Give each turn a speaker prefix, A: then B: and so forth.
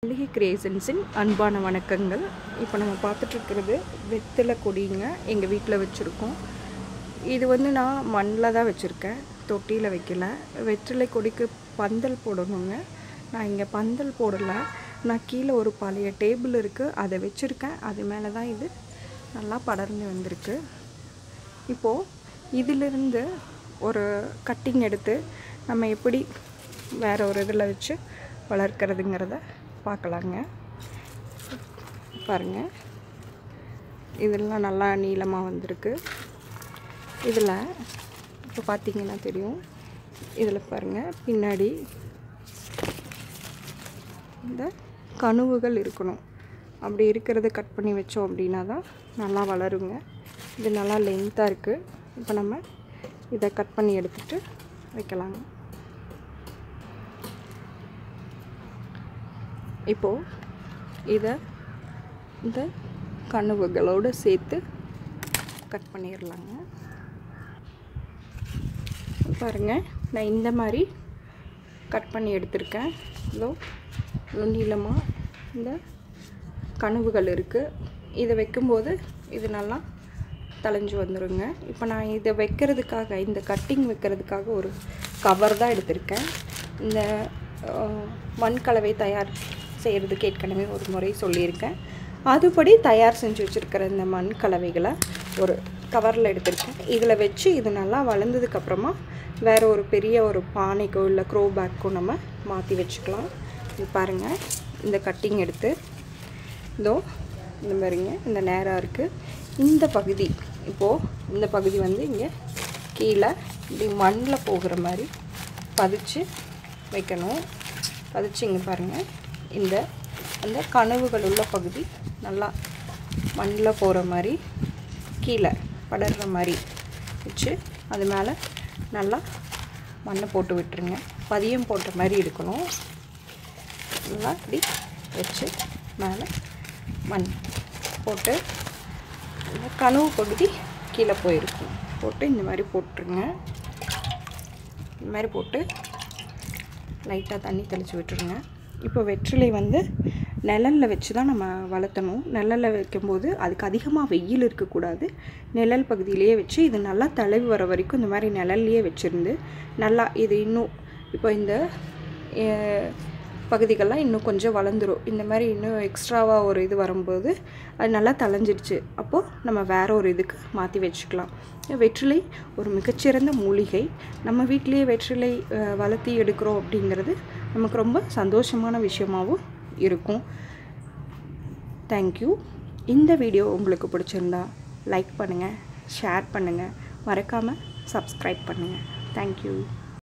A: மல்லிகை கிரியேஷன்ஸின் அன்பான வணக்கங்கள். இப்போ நம்ம பார்த்துட்ருக்கிறது வெத்தலை கொடிங்க. எங்கள் வீட்டில் வச்சுருக்கோம். இது வந்து நான் மண்ணில் தான் வச்சுருக்கேன், தொட்டியில் வைக்கல. வெற்றிலை கொடிக்கு பந்தல் போடணுங்க. நான் இங்கே பந்தல் போடலை. நான் கீழே ஒரு பழைய டேபிள் இருக்குது, அதை வச்சுருக்கேன். அது மேலே தான் இது நல்லா படர்ந்து வந்திருக்கு. இப்போது இதிலிருந்து ஒரு கட்டிங் எடுத்து நம்ம எப்படி வேறு ஒரு இதில் வச்சு வளர்க்குறதுங்கிறத பார்க்கலாங்க. பாருங்கள், இதெல்லாம் நல்லா நீளமாக வந்திருக்கு. இதில் இப்போ பார்த்தீங்கன்னா தெரியும். இதில் பாருங்கள், பின்னாடி இந்த கணுவுகள் இருக்கணும். அப்படி இருக்கிறத கட் பண்ணி வச்சோம் அப்படின்னா தான் நல்லா வளருங்க. இது நல்லா லென்த்தாக இருக்குது. இப்போ நம்ம இதை கட் பண்ணி எடுத்துகிட்டு வைக்கலாங்க. இப்போது இதை இந்த கணுவுகளோடு சேர்த்து கட் பண்ணிடலாங்க. பாருங்கள், நான் இந்த மாதிரி கட் பண்ணி எடுத்திருக்கேன். இதோ நீளமாக இந்த கணுவுகள் இருக்குது. இதை வைக்கும்போது இது நல்லா தளைஞ்சு வந்துடுங்க. இப்போ நான் இதை வைக்கிறதுக்காக, இந்த கட்டிங் வைக்கிறதுக்காக ஒரு கவர் தான் எடுத்திருக்கேன். இந்த மண்கலவை தயார் செய்கிறதுக்கு ஏற்கனவே ஒரு முறை சொல்லியிருக்கேன். அதுபடி தயார் செஞ்சு வச்சுருக்கிற இந்த மண் கலவைகளை ஒரு கவரில் எடுத்திருக்கேன். இதில் வச்சு இது நல்லா வளர்ந்ததுக்கப்புறமா வேறு ஒரு பெரிய ஒரு பானைக்கோ இல்லை க்ரோ பேக்கோ நம்ம மாற்றி வச்சுக்கலாம். இது பாருங்கள், இந்த கட்டிங் எடுத்து இதோ இந்த மாதிரிங்க, இந்த நேராக இருக்குது. இந்த பகுதி இப்போது இந்த பகுதி வந்து இங்கே கீழே இப்படி மண்ணில் போகிற மாதிரி பதிச்சு வைக்கணும். பதிச்சு இங்கே பாருங்கள், அந்த கனவுகள் உள்ள பகுதி நல்லா மண்ணில் போகிற மாதிரி கீழே படர்ற மாதிரி வச்சு அது மேலே நல்லா மண்ணை போட்டு விட்டுருங்க. பதியம் போட்ட மாதிரி இருக்கணும். நல்லா இப்படி வச்சு மேலே மண் போட்டு இந்த கனவு பகுதி கீழே போயிருக்கும். போட்டு இந்த மாதிரி போட்டுருங்க. இந்த மாதிரி போட்டு லைட்டாக தண்ணி தெளித்து விட்டுருங்க. இப்போ வெற்றிலை வந்து நிழலில் வச்சு தான் நம்ம வளர்த்தணும். நிழலில் வைக்கும்போது அதுக்கு அதிகமாக வெயில் இருக்கக்கூடாது. நிழல் பகுதியிலேயே வச்சு இது நல்லா தளவு வர வரைக்கும் இந்த மாதிரி நிழல்லையே வச்சுருந்து நல்லா இது இன்னும் இப்போ இந்த பகுதிகள்லாம் இன்னும் கொஞ்சம் வளர்ந்துடும். இந்த மாதிரி இன்னும் எக்ஸ்ட்ராவாக ஒரு இது வரும்போது அது நல்லா தளைஞ்சிடுச்சு. அப்போது நம்ம வேறு ஒரு இதுக்கு மாற்றி வச்சுக்கலாம். வெற்றிலை ஒரு மிகச்சிறந்த மூலிகை. நம்ம வீட்டிலேயே வெற்றிலை வளர்த்தி எடுக்கிறோம் அப்படிங்கிறது நமக்கு ரொம்ப சந்தோஷமான விஷயமாகவும் இருக்கும். தேங்க்யூ. இந்த வீடியோ உங்களுக்கு பிடிச்சிருந்தா லைக் பண்ணுங்கள், ஷேர் பண்ணுங்கள், மறக்காமல் சப்ஸ்கிரைப் பண்ணுங்கள். தேங்க்யூ.